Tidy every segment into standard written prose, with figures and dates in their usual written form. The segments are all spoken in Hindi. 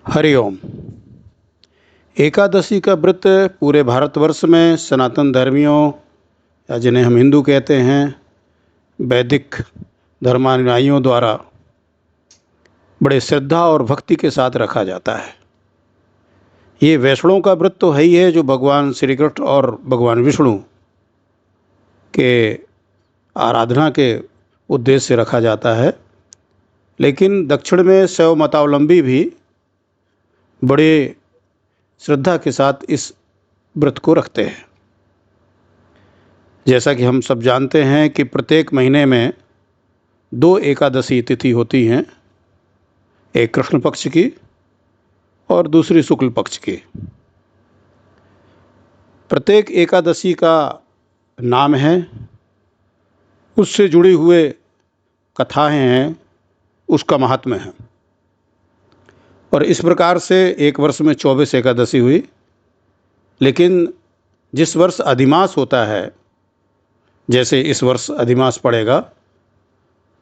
हरिओम। एकादशी का व्रत पूरे भारतवर्ष में सनातन धर्मियों या जिन्हें हम हिंदू कहते हैं वैदिक धर्मानुयायियों द्वारा बड़े श्रद्धा और भक्ति के साथ रखा जाता है। ये वैष्णवों का व्रत तो है ही है, जो भगवान श्री कृष्ण और भगवान विष्णु के आराधना के उद्देश्य से रखा जाता है। लेकिन दक्षिण में शैव मतावलंबी भी बड़े श्रद्धा के साथ इस व्रत को रखते हैं। जैसा कि हम सब जानते हैं कि प्रत्येक महीने में 2 एकादशी तिथि होती हैं, एक कृष्ण पक्ष की और दूसरी शुक्ल पक्ष की। प्रत्येक एकादशी का नाम है, उससे जुड़ी हुए कथाएं हैं, उसका महात्म्य है। और इस प्रकार से एक वर्ष में 24 एकादशी हुई, लेकिन जिस वर्ष अधिमास होता है, जैसे इस वर्ष अधिमास पड़ेगा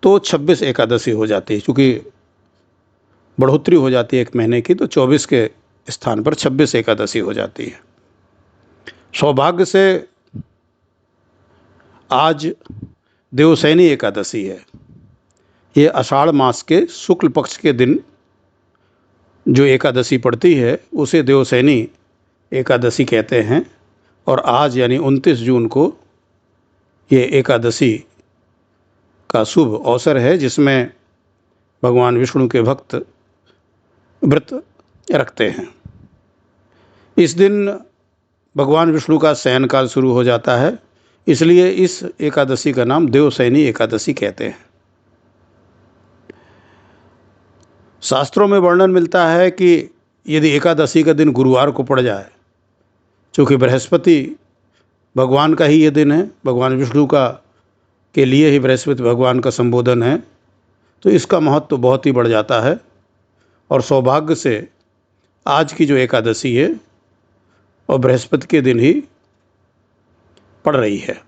तो 26 एकादशी हो जाती है। चूँकि बढ़ोतरी हो जाती है एक महीने की, तो 24 के स्थान पर 26 एकादशी हो जाती है। सौभाग्य से आज देवशयनी एकादशी है। ये आषाढ़ मास के शुक्ल पक्ष के दिन जो एकादशी पड़ती है उसे देवशयनी एकादशी कहते हैं। और आज यानी 29 जून को ये एकादशी का शुभ अवसर है, जिसमें भगवान विष्णु के भक्त व्रत रखते हैं। इस दिन भगवान विष्णु का शयन काल शुरू हो जाता है, इसलिए इस एकादशी का नाम देवशयनी एकादशी कहते हैं। शास्त्रों में वर्णन मिलता है कि यदि एकादशी का दिन गुरुवार को पड़ जाए, चूँकि बृहस्पति भगवान का ही ये दिन है, भगवान विष्णु का के लिए ही बृहस्पति भगवान का संबोधन है, तो इसका महत्व तो बहुत ही बढ़ जाता है। और सौभाग्य से आज की जो एकादशी है और बृहस्पति के दिन ही पड़ रही है।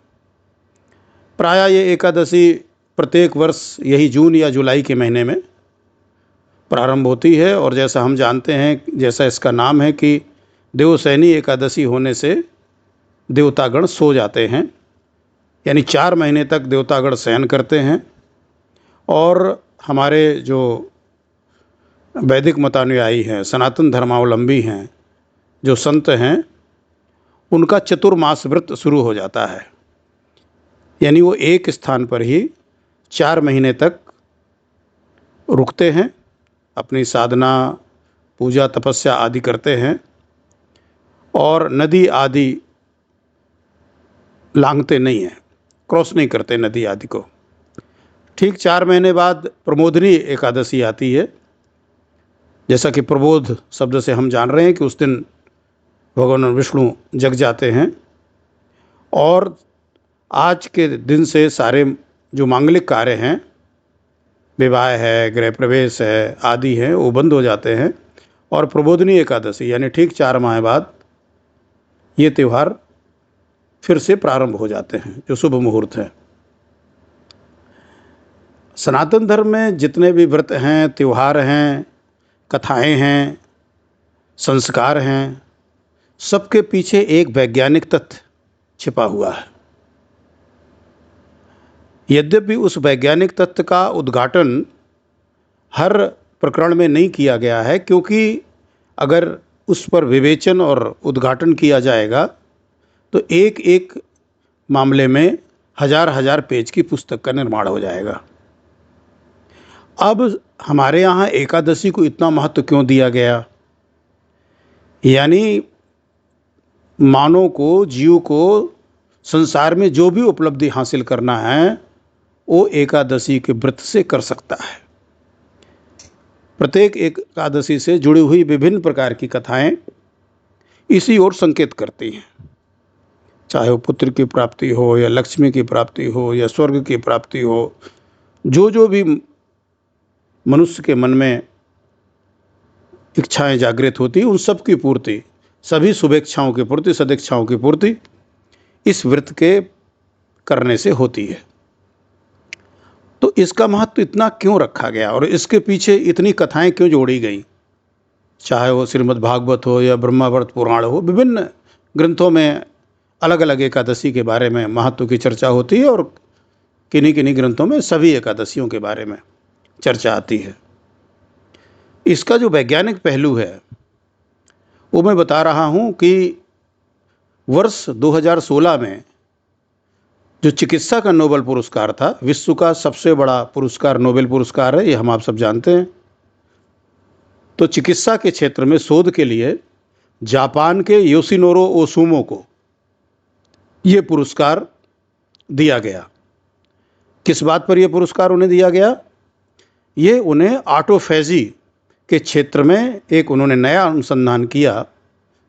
प्रायः ये एकादशी प्रत्येक वर्ष यही जून या जुलाई के महीने में प्रारंभ होती है। और जैसा हम जानते हैं, जैसा इसका नाम है कि देवशयनी एकादशी होने से देवतागण सो जाते हैं, यानी 4 महीने तक देवतागण शयन करते हैं। और हमारे जो वैदिक मतानुयायी हैं, सनातन धर्मावलंबी हैं, जो संत हैं, उनका चतुर्मास व्रत शुरू हो जाता है। यानी वो एक स्थान पर ही 4 महीने तक रुकते हैं, अपनी साधना, पूजा, तपस्या आदि करते हैं और नदी आदि लांघते नहीं हैं, क्रॉस नहीं करते नदी आदि को। ठीक 4 महीने बाद प्रमोदनी एकादशी आती है। जैसा कि प्रबोध शब्द से हम जान रहे हैं कि उस दिन भगवान विष्णु जग जाते हैं और आज के दिन से सारे जो मांगलिक कार्य हैं, विवाह है, गृह प्रवेश है आदि हैं, वो बंद हो जाते हैं। और प्रबोधनी एकादशी यानी ठीक 4 माह बाद ये त्यौहार फिर से प्रारंभ हो जाते हैं, जो शुभ मुहूर्त है। सनातन धर्म में जितने भी व्रत हैं, त्यौहार हैं, कथाएं हैं, संस्कार हैं, सबके पीछे एक वैज्ञानिक तथ्य छिपा हुआ है। यद्यपि उस वैज्ञानिक तथ्य का उद्घाटन हर प्रकरण में नहीं किया गया है, क्योंकि अगर उस पर विवेचन और उद्घाटन किया जाएगा तो एक एक मामले में हजार पेज की पुस्तक का निर्माण हो जाएगा। अब हमारे यहाँ एकादशी को इतना महत्व क्यों दिया गया? यानी मानव को, जीव को संसार में जो भी उपलब्धि हासिल करना है वो एकादशी के व्रत से कर सकता है। प्रत्येक एकादशी से जुड़ी हुई विभिन्न प्रकार की कथाएं इसी ओर संकेत करती हैं, चाहे वो पुत्र की प्राप्ति हो या लक्ष्मी की प्राप्ति हो या स्वर्ग की प्राप्ति हो। जो भी मनुष्य के मन में इच्छाएं जागृत होती, उन सब की पूर्ति, सभी शुभेच्छाओं की पूर्ति, सदिच्छाओं की पूर्ति इस व्रत के करने से होती है। तो इसका महत्व इतना क्यों रखा गया और इसके पीछे इतनी कथाएं क्यों जोड़ी गई? चाहे वो श्रीमद् भागवत हो या ब्रह्मावर्त पुराण हो, विभिन्न ग्रंथों में अलग अलग एकादशी के बारे में महत्व की चर्चा होती है और किन्हीं किन्हीं ग्रंथों में सभी एकादशियों के बारे में चर्चा आती है। इसका जो वैज्ञानिक पहलू है वो मैं बता रहा हूँ कि वर्ष 2016 में जो चिकित्सा का नोबेल पुरस्कार था, विश्व का सबसे बड़ा पुरस्कार नोबेल पुरस्कार है, ये हम आप सब जानते हैं। तो चिकित्सा के क्षेत्र में शोध के लिए जापान के योशिनोरो ओसुमो को ये पुरस्कार दिया गया। किस बात पर यह पुरस्कार उन्हें दिया गया? ये उन्हें ऑटोफेजी के क्षेत्र में एक उन्होंने नया अनुसंधान किया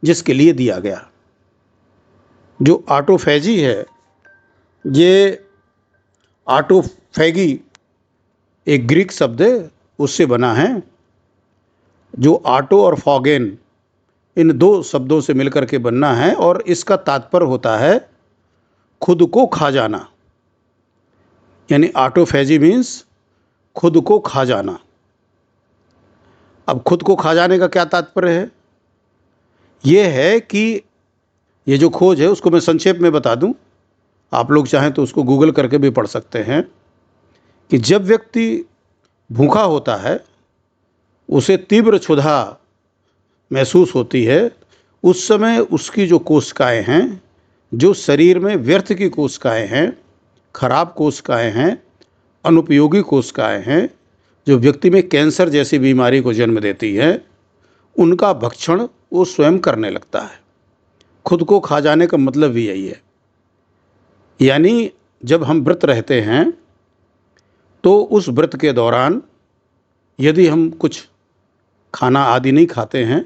जिसके लिए दिया गया। जो ऑटोफेजी है, ये ऑटोफेगी एक ग्रीक शब्द है, उससे बना है, जो ऑटो और फॉगेन इन दो शब्दों से मिलकर के बनना है और इसका तात्पर्य होता है खुद को खा जाना। यानी ऑटोफेजी मीन्स खुद को खा जाना। अब खुद को खा जाने का क्या तात्पर्य है? ये है कि ये जो खोज है उसको मैं संक्षेप में बता दूं, आप लोग चाहें तो उसको गूगल करके भी पढ़ सकते हैं, कि जब व्यक्ति भूखा होता है, उसे तीव्र क्षुधा महसूस होती है, उस समय उसकी जो कोशिकाएं हैं, जो शरीर में व्यर्थ की कोशिकाएं हैं, खराब कोशिकाएं हैं, अनुपयोगी कोशिकाएं हैं, जो व्यक्ति में कैंसर जैसी बीमारी को जन्म देती है, उनका भक्षण वो स्वयं करने लगता है। खुद को खा जाने का मतलब भी यही है। यानी जब हम व्रत रहते हैं तो उस व्रत के दौरान यदि हम कुछ खाना आदि नहीं खाते हैं,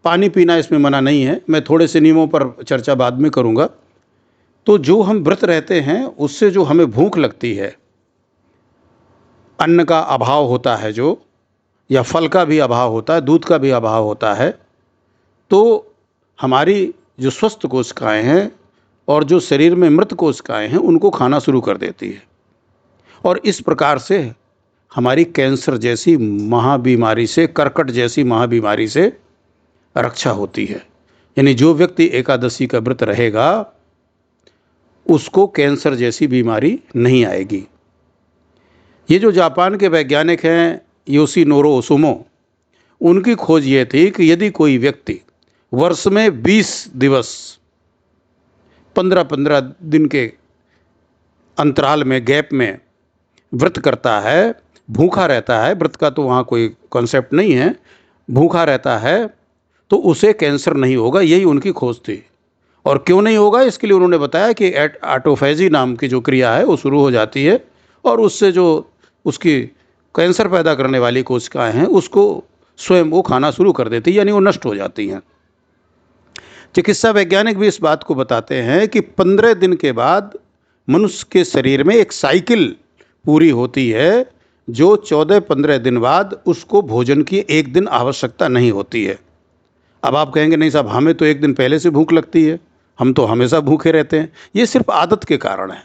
पानी पीना इसमें मना नहीं है, मैं थोड़े से नियमों पर चर्चा बाद में करूँगा, तो जो हम व्रत रहते हैं उससे जो हमें भूख लगती है, अन्न का अभाव होता है जो, या फल का भी अभाव होता है, दूध का भी अभाव होता है, तो हमारी जो स्वस्थ कोशिकाएं हैं और जो शरीर में मृत कोशिकाएं हैं उनको खाना शुरू कर देती है और इस प्रकार से हमारी कैंसर जैसी महाबीमारी से, कर्कट जैसी महाबीमारी से रक्षा होती है। यानी जो व्यक्ति एकादशी का व्रत रहेगा उसको कैंसर जैसी बीमारी नहीं आएगी। ये जो जापान के वैज्ञानिक हैं योशिनोरो ओसुमो, उनकी खोज ये थी कि यदि कोई व्यक्ति वर्ष में 20 दिवस 15-15 दिन के अंतराल में, गैप में व्रत करता है, भूखा रहता है, व्रत का तो वहाँ कोई कॉन्सेप्ट नहीं है, भूखा रहता है, तो उसे कैंसर नहीं होगा। यही उनकी खोज थी। और क्यों नहीं होगा, इसके लिए उन्होंने बताया कि ऑटोफेजी नाम की जो क्रिया है वो शुरू हो जाती है और उससे जो उसकी कैंसर पैदा करने वाली कोशिकाएं हैं उसको स्वयं वो खाना शुरू कर देती है, यानी वो नष्ट हो जाती हैं। चिकित्सा वैज्ञानिक भी इस बात को बताते हैं कि 15 दिन के बाद मनुष्य के शरीर में एक साइकिल पूरी होती है, जो 14-15 दिन बाद उसको भोजन की एक दिन आवश्यकता नहीं होती है। अब आप कहेंगे नहीं साहब, हमें तो एक दिन पहले से भूख लगती है, हम तो हमेशा भूखे रहते हैं। ये सिर्फ आदत के कारण है,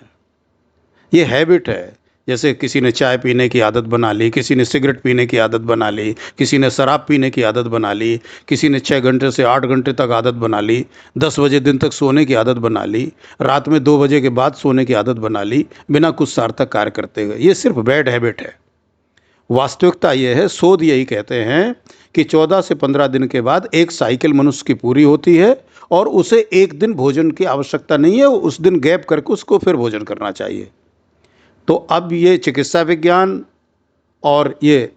ये हैबिट है। जैसे किसी ने चाय पीने की आदत बना ली, किसी ने सिगरेट पीने की आदत बना ली, किसी ने शराब पीने की आदत बना ली, किसी ने 6 घंटे से 8 घंटे तक आदत बना ली, 10 बजे दिन तक सोने की आदत बना ली, रात में 2 बजे के बाद सोने की आदत बना ली, बिना कुछ सार्थक कार्य करते हुए। ये सिर्फ बैड हैबिट है। वास्तविकता ये है, शोध यही कहते हैं कि 14 से 15 दिन के बाद एक साइकिल मनुष्य की पूरी होती है और उसे एक दिन भोजन की आवश्यकता नहीं है, उस दिन गैप करके उसको फिर भोजन करना चाहिए। तो अब ये चिकित्सा विज्ञान और ये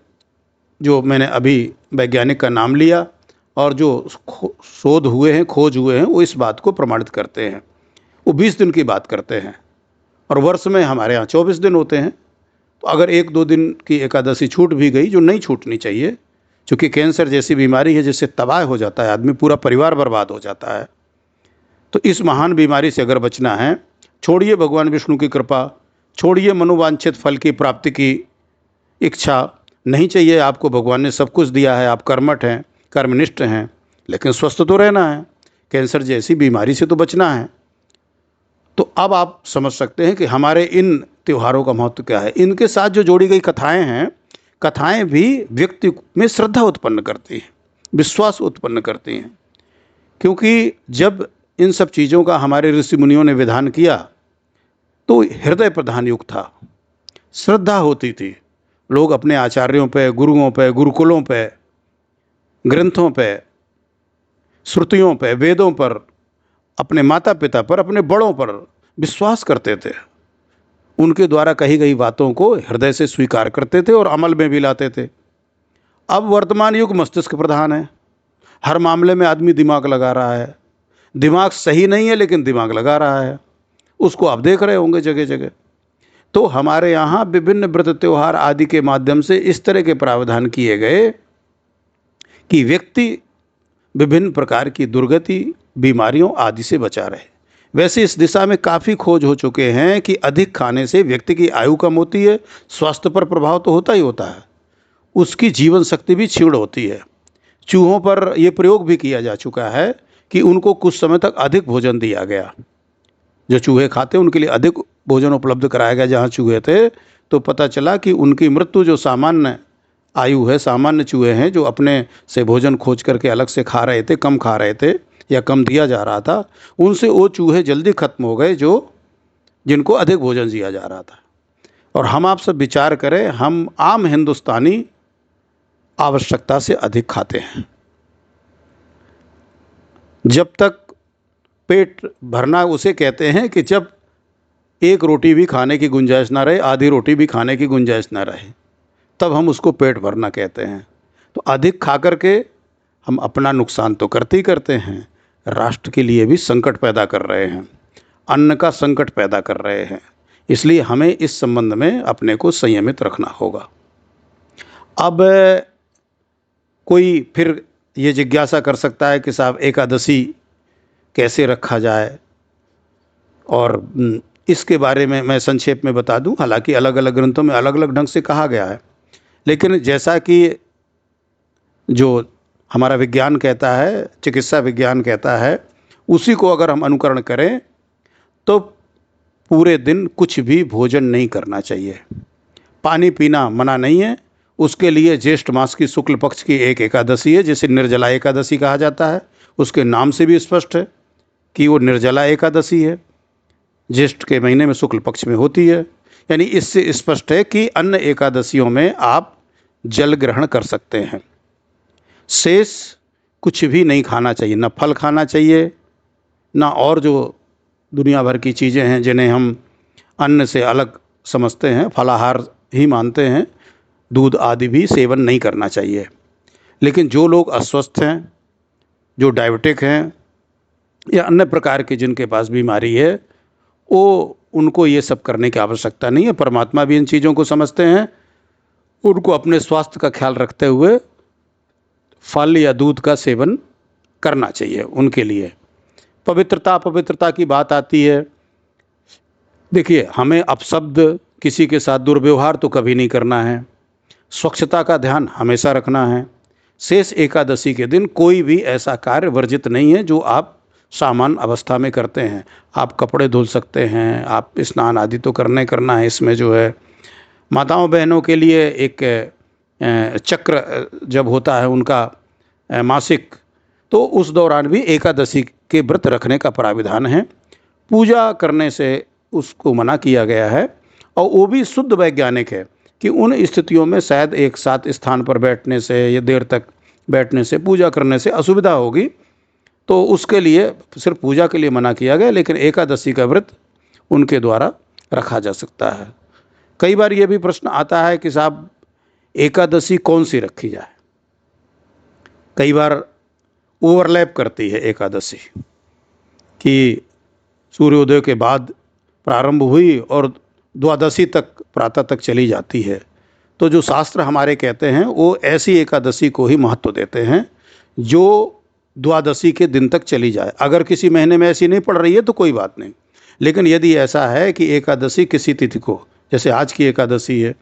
जो मैंने अभी वैज्ञानिक का नाम लिया और जो शोध हुए हैं, खोज हुए हैं, वो इस बात को प्रमाणित करते हैं। वो 20 दिन की बात करते हैं और वर्ष में हमारे यहाँ 24 दिन होते हैं। तो अगर 1-2 दिन की एकादशी छूट भी गई, जो नहीं छूटनी चाहिए, क्योंकि कैंसर जैसी बीमारी है जिससे तबाह हो जाता है आदमी, पूरा परिवार बर्बाद हो जाता है। तो इस महान बीमारी से अगर बचना है, छोड़िए भगवान विष्णु की कृपा, छोड़िए मनोवांछित फल की प्राप्ति की इच्छा, नहीं चाहिए आपको, भगवान ने सब कुछ दिया है, आप कर्मठ हैं, कर्मनिष्ठ हैं, लेकिन स्वस्थ तो रहना है, कैंसर जैसी बीमारी से तो बचना है। तो अब आप समझ सकते हैं कि हमारे इन त्योहारों का महत्व क्या है। इनके साथ जो जोड़ी गई कथाएं हैं, कथाएं भी व्यक्ति में श्रद्धा उत्पन्न करती हैं। विश्वास उत्पन्न करती हैं। क्योंकि जब इन सब चीज़ों का हमारे ऋषि मुनियों ने विधान किया तो हृदय प्रधान युग था, श्रद्धा होती थी। लोग अपने आचार्यों पे, गुरुओं पे, गुरुकुलों पे, ग्रंथों पे, श्रुतियों पे, वेदों पर, अपने माता पिता पर, अपने बड़ों पर विश्वास करते थे। उनके द्वारा कही गई बातों को हृदय से स्वीकार करते थे और अमल में भी लाते थे। अब वर्तमान युग मस्तिष्क प्रधान है। हर मामले में आदमी दिमाग लगा रहा है। दिमाग सही नहीं है लेकिन दिमाग लगा रहा है। उसको आप देख रहे होंगे जगह जगह। तो हमारे यहाँ विभिन्न व्रत त्योहार आदि के माध्यम से इस तरह के प्रावधान किए गए कि व्यक्ति विभिन्न प्रकार की दुर्गति, बीमारियों आदि से बचा रहे। वैसे इस दिशा में काफ़ी खोज हो चुके हैं कि अधिक खाने से व्यक्ति की आयु कम होती है, स्वास्थ्य पर प्रभाव तो होता ही होता है, उसकी जीवन शक्ति भी क्षीण होती है। चूहों पर यह प्रयोग भी किया जा चुका है कि उनको कुछ समय तक अधिक भोजन दिया गया। जो चूहे खाते उनके लिए अधिक भोजन उपलब्ध कराया गया जहाँ चूहे थे, तो पता चला कि उनकी मृत्यु जो सामान्य आयु है, सामान्य चूहे हैं जो अपने से भोजन खोज करके अलग से खा रहे थे, कम खा रहे थे या कम दिया जा रहा था, उनसे वो चूहे जल्दी खत्म हो गए जो जिनको अधिक भोजन दिया जा रहा था। और हम आप सब विचार करें, हम आम हिंदुस्तानी आवश्यकता से अधिक खाते हैं। जब तक पेट भरना उसे कहते हैं कि जब एक रोटी भी खाने की गुंजाइश ना रहे, आधी रोटी भी खाने की गुंजाइश ना रहे, तब हम उसको पेट भरना कहते हैं। तो अधिक खा करके हम अपना नुकसान तो करते ही करते हैं, राष्ट्र के लिए भी संकट पैदा कर रहे हैं, अन्न का संकट पैदा कर रहे हैं। इसलिए हमें इस संबंध में अपने को संयमित रखना होगा। अब कोई फिर ये जिज्ञासा कर सकता है कि साहब एकादशी कैसे रखा जाए, और इसके बारे में मैं संक्षेप में बता दूं। हालांकि अलग अलग ग्रंथों में अलग अलग ढंग से कहा गया है, लेकिन जैसा कि जो हमारा विज्ञान कहता है, चिकित्सा विज्ञान कहता है, उसी को अगर हम अनुकरण करें तो पूरे दिन कुछ भी भोजन नहीं करना चाहिए। पानी पीना मना नहीं है। उसके लिए ज्येष्ठ मास की शुक्ल पक्ष की एक एकादशी है जिसे निर्जला एकादशी कहा जाता है। उसके नाम से भी स्पष्ट है कि वो निर्जला एकादशी है, ज्येष्ठ के महीने में शुक्ल पक्ष में होती है। यानी इससे स्पष्ट है कि अन्य एकादशियों में आप जल ग्रहण कर सकते हैं। शेष कुछ भी नहीं खाना चाहिए, ना फल खाना चाहिए, ना और जो दुनिया भर की चीज़ें हैं जिन्हें हम अन्न से अलग समझते हैं, फलाहार ही मानते हैं, दूध आदि भी सेवन नहीं करना चाहिए। लेकिन जो लोग अस्वस्थ हैं, जो डायबिटिक हैं या अन्य प्रकार की जिनके पास बीमारी है, वो उनको ये सब करने की आवश्यकता नहीं है। परमात्मा भी इन चीज़ों को समझते हैं। उनको अपने स्वास्थ्य का ख्याल रखते हुए फल या दूध का सेवन करना चाहिए। उनके लिए पवित्रता की बात आती है। देखिए, हमें अपशब्द, किसी के साथ दुर्व्यवहार तो कभी नहीं करना है। स्वच्छता का ध्यान हमेशा रखना है। शेष एकादशी के दिन कोई भी ऐसा कार्य वर्जित नहीं है जो आप सामान्य अवस्था में करते हैं। आप कपड़े धुल सकते हैं, आप स्नान आदि तो करना है। इसमें जो है माताओं बहनों के लिए एक चक्र जब होता है उनका मासिक, तो उस दौरान भी एकादशी के व्रत रखने का प्राविधान है। पूजा करने से उसको मना किया गया है, और वो भी शुद्ध वैज्ञानिक है कि उन स्थितियों में शायद एक साथ स्थान पर बैठने से या देर तक बैठने से, पूजा करने से असुविधा होगी, तो उसके लिए सिर्फ पूजा के लिए मना किया गया। लेकिन एकादशी का व्रत उनके द्वारा रखा जा सकता है। कई बार ये भी प्रश्न आता है कि साहब एकादशी कौन सी रखी जाए। कई बार ओवरलैप करती है एकादशी कि सूर्योदय के बाद प्रारंभ हुई और द्वादशी तक, प्रातः तक चली जाती है। तो जो शास्त्र हमारे कहते हैं वो ऐसी एकादशी को ही महत्व देते हैं जो द्वादशी के दिन तक चली जाए। अगर किसी महीने में ऐसी नहीं पड़ रही है तो कोई बात नहीं, लेकिन यदि ऐसा है कि एकादशी किसी तिथि को, जैसे आज की एकादशी है,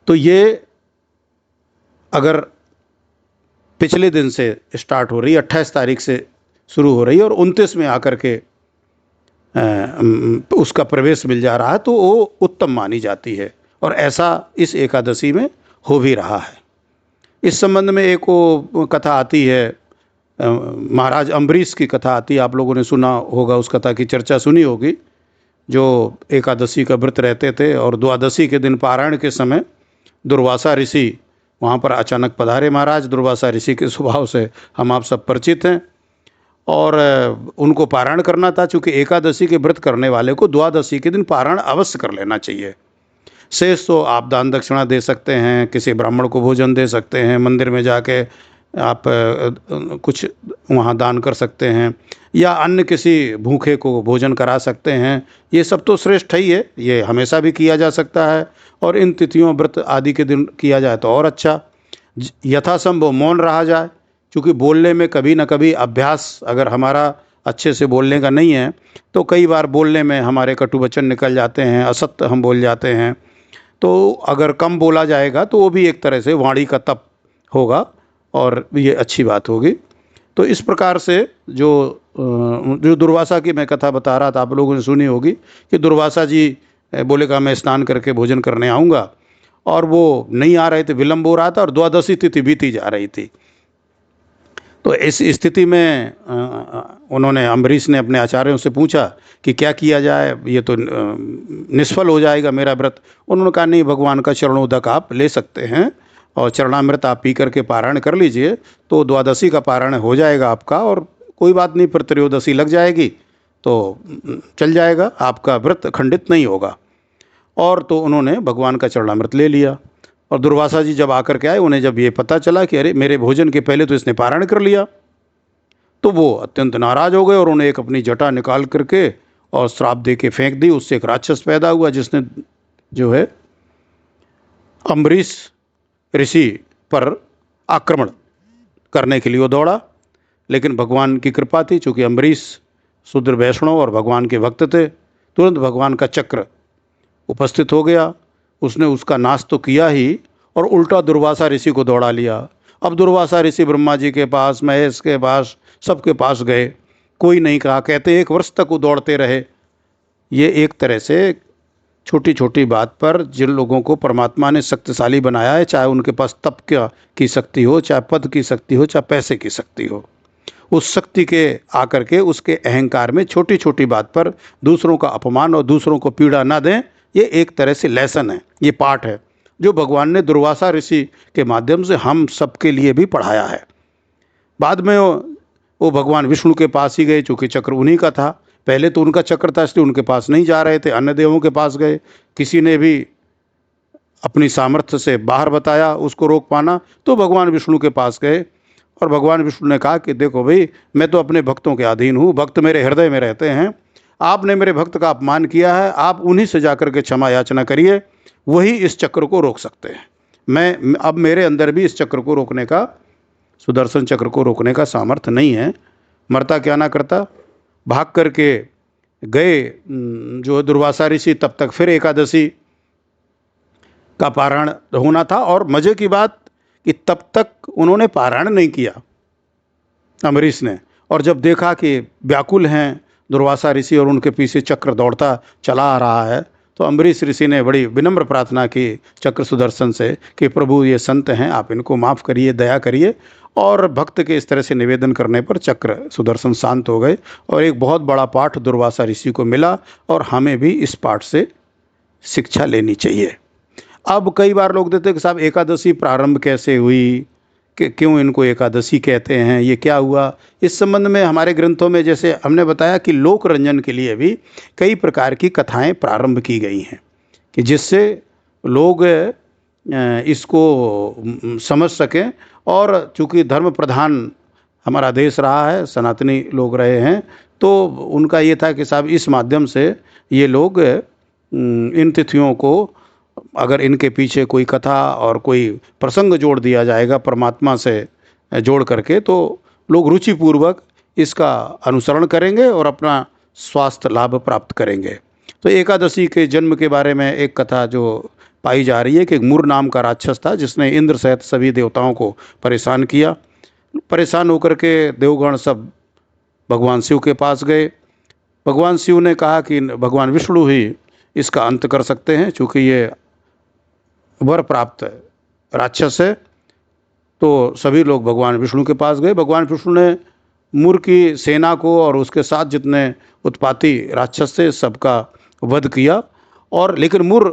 तो ये अगर पिछले दिन से स्टार्ट हो रही है, 28 तारीख से शुरू हो रही है और 29 में आकर के उसका प्रवेश मिल जा रहा है, तो वो उत्तम मानी जाती है। और ऐसा इस एकादशी में हो भी रहा है। इस संबंध में एक वो कथा आती है, महाराज अम्बरीश की कथा आती है, आप लोगों ने सुना होगा, उस कथा की चर्चा सुनी होगी। जो एकादशी का व्रत रहते थे और द्वादशी के दिन पारायण के समय दुर्वासा ऋषि वहाँ पर अचानक पधारे। महाराज दुर्वासा ऋषि के स्वभाव से हम आप सब परिचित हैं, और उनको पारायण करना था। चूँकि एकादशी के व्रत करने वाले को द्वादशी के दिन पारायण अवश्य कर लेना चाहिए। शेष तो आप दान दक्षिणा दे सकते हैं, किसी ब्राह्मण को भोजन दे सकते हैं, मंदिर में जाके आप कुछ वहाँ दान कर सकते हैं, या अन्य किसी भूखे को भोजन करा सकते हैं। ये सब तो श्रेष्ठ ही है, ये हमेशा भी किया जा सकता है, और इन तिथियों व्रत आदि के दिन किया जाए तो और अच्छा। यथासंभव मौन रहा जाए, क्योंकि बोलने में कभी ना कभी अभ्यास अगर हमारा अच्छे से बोलने का नहीं है तो कई बार बोलने में हमारे कटु वचन निकल जाते हैं, असत्य हम बोल जाते हैं। तो अगर कम बोला जाएगा तो वो भी एक तरह से वाणी का तप होगा और ये अच्छी बात होगी। तो इस प्रकार से जो दुर्वासा की मैं कथा बता रहा था, आप लोगों ने सुनी होगी कि दुर्वासा जी बोले का मैं स्नान करके भोजन करने आऊँगा, और वो नहीं आ रहे थे, विलम्ब हो रहा था और द्वादशी तिथि बीती जा रही थी। तो इस स्थिति में उन्होंने, अम्बरीश ने अपने आचार्यों से पूछा कि क्या किया जाए, ये तो निष्फल हो जाएगा मेरा व्रत। उन्होंने कहा नहीं, भगवान का चरणोदक आप ले सकते हैं और चरणामृत आप पी करके पारायण कर लीजिए, तो द्वादशी का पारायण हो जाएगा आपका, और कोई बात नहीं, फिर त्रयोदशी लग जाएगी तो चल जाएगा, आपका व्रत खंडित नहीं होगा। और तो उन्होंने भगवान का चरणामृत ले लिया। और दुर्वासा जी जब आकर के आए, उन्हें जब ये पता चला कि अरे मेरे भोजन के पहले तो इसने पारायण कर लिया, तो वो अत्यंत नाराज हो गए और उन्हें एक अपनी जटा निकाल करके और श्राप दे के फेंक दी। उससे एक राक्षस पैदा हुआ जिसने जो है अम्बरीश ऋषि पर आक्रमण करने के लिए वो दौड़ा। लेकिन भगवान की कृपा थी, चूँकि अम्बरीश शूद्र वैष्णव और भगवान के भक्त थे, तुरंत भगवान का चक्र उपस्थित हो गया। उसने उसका नाश तो किया ही, और उल्टा दुर्वासा ऋषि को दौड़ा लिया। अब दुर्वासा ऋषि ब्रह्मा जी के पास, महेश के पास, सबके पास गए, कोई नहीं कहा। कहते 1 वर्ष तक वो दौड़ते रहे। ये एक तरह से छोटी छोटी बात पर जिन लोगों को परमात्मा ने शक्तिशाली बनाया है, चाहे उनके पास तप की शक्ति हो, चाहे पद की शक्ति हो, चाहे पैसे की शक्ति हो, उस शक्ति के आकर के उसके अहंकार में छोटी छोटी बात पर दूसरों का अपमान और दूसरों को पीड़ा ना दें। ये एक तरह से लेसन है, ये पाठ है जो भगवान ने दुर्वासा ऋषि के माध्यम से हम सबके लिए भी पढ़ाया है। बाद में वो भगवान विष्णु के पास ही गए, चूँकि चक्र उन्हीं का था। पहले तो उनका चक्र था, इसलिए उनके पास नहीं जा रहे थे, अन्य देवों के पास गए। किसी ने भी अपनी सामर्थ्य से बाहर बताया उसको रोक पाना, तो भगवान विष्णु के पास गए। और भगवान विष्णु ने कहा कि देखो भाई, मैं तो अपने भक्तों के अधीन हूँ, भक्त मेरे हृदय में रहते हैं, आपने मेरे भक्त का अपमान किया है, आप उन्हीं से जाकर के क्षमा याचना करिए, वही इस चक्र को रोक सकते हैं। मैं अब मेरे अंदर भी इस चक्र को रोकने का, सुदर्शन चक्र को रोकने का सामर्थ्य नहीं है। मरता क्या ना करता, भाग करके गए जो दुर्वासा ऋषि। तब तक फिर एकादशी का पारायण होना था, और मजे की बात कि तब तक उन्होंने पारायण नहीं किया अम्बरीश ने। और जब देखा कि व्याकुल हैं दुर्वासा ऋषि और उनके पीछे चक्र दौड़ता चला आ रहा है, तो अम्बरीश ऋषि ने बड़ी विनम्र प्रार्थना की चक्र सुदर्शन से कि प्रभु ये संत हैं, आप इनको माफ़ करिए, दया करिए। और भक्त के इस तरह से निवेदन करने पर चक्र सुदर्शन शांत हो गए, और एक बहुत बड़ा पाठ दुर्वासा ऋषि को मिला, और हमें भी इस पाठ से शिक्षा लेनी चाहिए। अब कई बार लोग देते हैं कि साहब एकादशी प्रारंभ कैसे हुई, कि क्यों इनको एकादशी कहते हैं, ये क्या हुआ। इस संबंध में हमारे ग्रंथों में, जैसे हमने बताया कि लोक रंजन के लिए भी कई प्रकार की कथाएं प्रारंभ की गई हैं, कि जिससे लोग इसको समझ सकें। और चूँकि धर्म प्रधान हमारा देश रहा है, सनातनी लोग रहे हैं, तो उनका ये था कि साहब इस माध्यम से ये लोग इन तिथियों को, अगर इनके पीछे कोई कथा और कोई प्रसंग जोड़ दिया जाएगा परमात्मा से जोड़ करके, तो लोग रुचिपूर्वक इसका अनुसरण करेंगे और अपना स्वास्थ्य लाभ प्राप्त करेंगे। तो एकादशी के जन्म के बारे में एक कथा जो पाई जा रही है कि एक मुर नाम का राक्षस था, जिसने इंद्र सहित सभी देवताओं को परेशान किया। परेशान होकर के देवगण सब भगवान शिव के पास गए। भगवान शिव ने कहा कि भगवान विष्णु ही इसका अंत कर सकते हैं, चूँकि ये वर प्राप्त राक्षस है। तो सभी लोग भगवान विष्णु के पास गए। भगवान विष्णु ने मुर की सेना को और उसके साथ जितने उत्पाती राक्षस थे सबका वध किया, और लेकिन मुर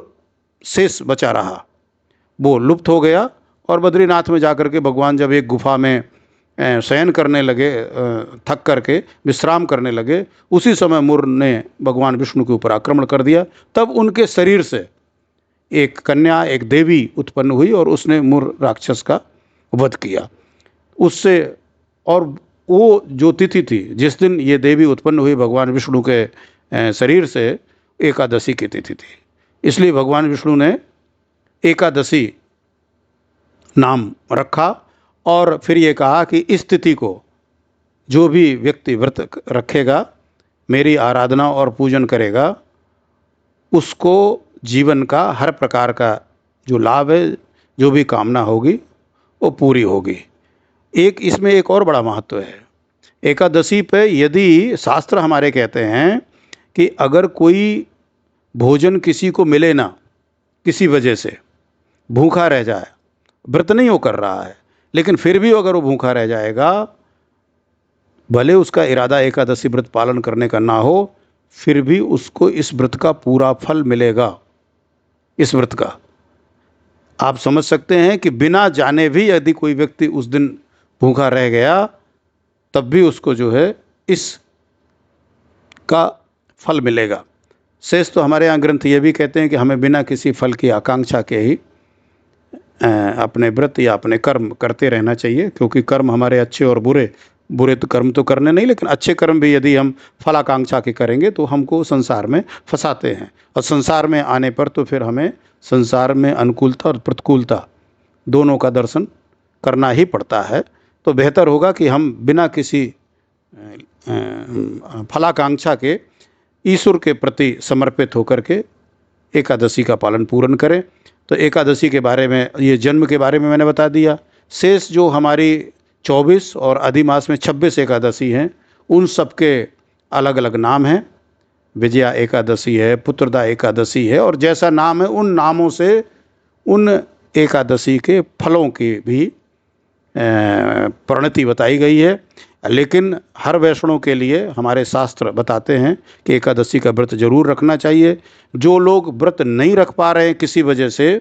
शेष बचा रहा, वो लुप्त हो गया। और बद्रीनाथ में जाकर के भगवान जब एक गुफा में शयन करने लगे, थक करके विश्राम करने लगे, उसी समय मुर ने भगवान विष्णु के ऊपर आक्रमण कर दिया। तब उनके शरीर से एक कन्या, एक देवी उत्पन्न हुई और उसने मुर राक्षस का वध किया उससे। और वो जो तिथि थी जिस दिन ये देवी उत्पन्न हुई भगवान विष्णु के शरीर से, एकादशी की तिथि थी। इसलिए भगवान विष्णु ने एकादशी नाम रखा। और फिर ये कहा कि इस तिथि को जो भी व्यक्ति व्रत रखेगा, मेरी आराधना और पूजन करेगा, उसको जीवन का हर प्रकार का जो लाभ है, जो भी कामना होगी वो पूरी होगी। एक इसमें एक और बड़ा महत्व है। एकादशी पे यदि शास्त्र हमारे कहते हैं कि अगर कोई भोजन किसी को मिले ना, किसी वजह से भूखा रह जाए, व्रत नहीं वो कर रहा है, लेकिन फिर भी अगर वो भूखा रह जाएगा, भले उसका इरादा एकादशी व्रत पालन करने का ना हो, फिर भी उसको इस व्रत का पूरा फल मिलेगा। इस व्रत का आप समझ सकते हैं कि बिना जाने भी यदि कोई व्यक्ति उस दिन भूखा रह गया, तब भी उसको जो है इस का फल मिलेगा। शेष तो हमारे यहाँ ग्रंथ ये भी कहते हैं कि हमें बिना किसी फल की आकांक्षा के ही अपने व्रत या अपने कर्म करते रहना चाहिए, क्योंकि कर्म हमारे अच्छे और बुरे, बुरे तो कर्म तो करने नहीं, लेकिन अच्छे कर्म भी यदि हम फलाकांक्षा के करेंगे तो हमको संसार में फंसाते हैं। और संसार में आने पर तो फिर हमें संसार में अनुकूलता और प्रतिकूलता दोनों का दर्शन करना ही पड़ता है। तो बेहतर होगा कि हम बिना किसी फलाकांक्षा के ईश्वर के प्रति समर्पित होकर के एकादशी का पालन पूर्ण करें। तो एकादशी के बारे में, ये जन्म के बारे में मैंने बता दिया। शेष जो हमारी 24 और अधिमास में 26 एकादशी हैं, उन सब के अलग अलग नाम हैं। विजया एकादशी है, पुत्रदा एकादशी है, और जैसा नाम है उन नामों से उन एकादशी के फलों की भी परिणति बताई गई है। लेकिन हर वैष्णव के लिए हमारे शास्त्र बताते हैं कि एकादशी का व्रत जरूर रखना चाहिए। जो लोग व्रत नहीं रख पा रहे हैं किसी वजह से,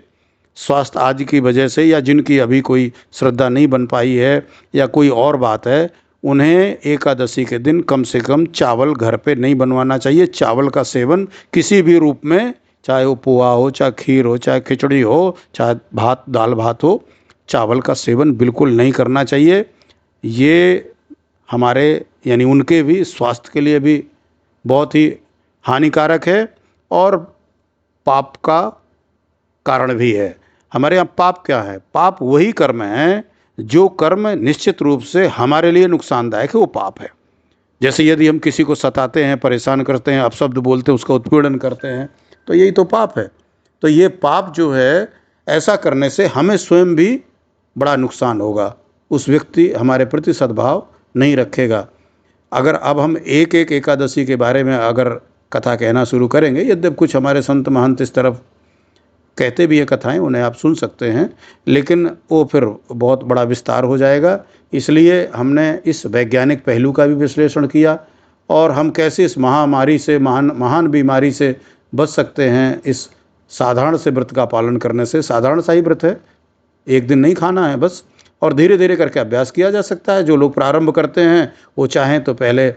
स्वास्थ्य आदि की वजह से, या जिनकी अभी कोई श्रद्धा नहीं बन पाई है या कोई और बात है, उन्हें एकादशी के दिन कम से कम चावल घर पे नहीं बनवाना चाहिए। चावल का सेवन किसी भी रूप में, चाहे वो पोहा हो, चाहे खीर हो, चाहे खिचड़ी हो, चाहे भात दाल भात हो, चावल का सेवन बिल्कुल नहीं करना चाहिए। ये हमारे यानी उनके भी स्वास्थ्य के लिए भी बहुत ही हानिकारक है और पाप का कारण भी है। हमारे यहाँ पाप क्या है? पाप वही कर्म है जो कर्म निश्चित रूप से हमारे लिए नुकसानदायक है, वो पाप है। जैसे यदि हम किसी को सताते हैं, परेशान करते हैं, अपशब्द बोलते हैं, उसका उत्पीड़न करते हैं, तो यही तो पाप है। तो ये पाप जो है, ऐसा करने से हमें स्वयं भी बड़ा नुकसान होगा। उस व्यक्ति हमारे प्रति सद्भाव नहीं रखेगा। अगर अब हम एक एक एकादशी के बारे में अगर कथा कहना शुरू करेंगे, यद्यप कुछ हमारे संत महंत इस तरफ कहते भी है कथाएं, उन्हें आप सुन सकते हैं, लेकिन वो फिर बहुत बड़ा विस्तार हो जाएगा। इसलिए हमने इस वैज्ञानिक पहलू का भी विश्लेषण किया और हम कैसे इस महामारी से, महान बीमारी से बच सकते हैं इस साधारण से व्रत का पालन करने से। साधारण सा ही व्रत है, एक दिन नहीं खाना है बस, और धीरे धीरे करके अभ्यास किया जा सकता है। जो लोग प्रारंभ करते हैं वो चाहें तो पहले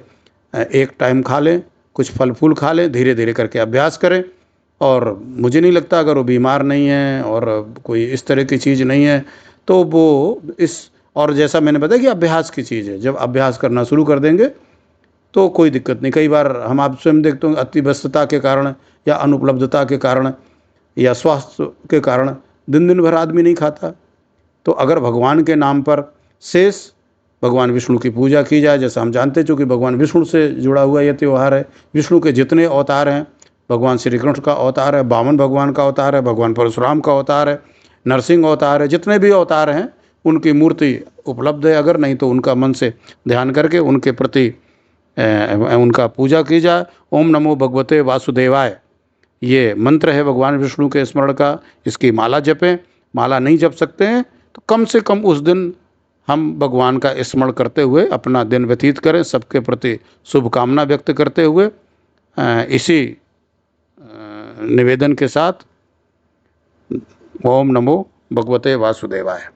एक टाइम खा लें, कुछ फल फूल खा लें, धीरे धीरे करके अभ्यास करें। और मुझे नहीं लगता अगर वो बीमार नहीं है और कोई इस तरह की चीज़ नहीं है तो वो इस, और जैसा मैंने बताया कि अभ्यास की चीज़ है, जब अभ्यास करना शुरू कर देंगे तो कोई दिक्कत नहीं। कई बार हम आप स्वयं देखते हैं अति व्यस्तता के कारण या अनुपलब्धता के कारण या स्वास्थ्य के कारण दिन दिन भर आदमी नहीं खाता। तो अगर भगवान के नाम पर शेष भगवान विष्णु की पूजा की जाए, जैसा हम जानते हैं चूँकि भगवान विष्णु से जुड़ा हुआ यह त्यौहार है। विष्णु के जितने अवतार हैं, भगवान श्री कृष्ण का अवतार है, वामन भगवान का अवतार है, भगवान परशुराम का अवतार है, नरसिंह अवतार है, जितने भी अवतार हैं उनकी मूर्ति उपलब्ध है। अगर नहीं तो उनका मन से ध्यान करके उनके प्रति उनका पूजा की जाए। ओम नमो भगवते वासुदेवाय, ये मंत्र है भगवान विष्णु के स्मरण का। इसकी माला जपें। माला नहीं जप सकते हैं तो कम से कम उस दिन हम भगवान का स्मरण करते हुए अपना दिन व्यतीत करें। सबके प्रति शुभकामना व्यक्त करते हुए इसी निवेदन के साथ ओम नमो भगवते वासुदेवाय।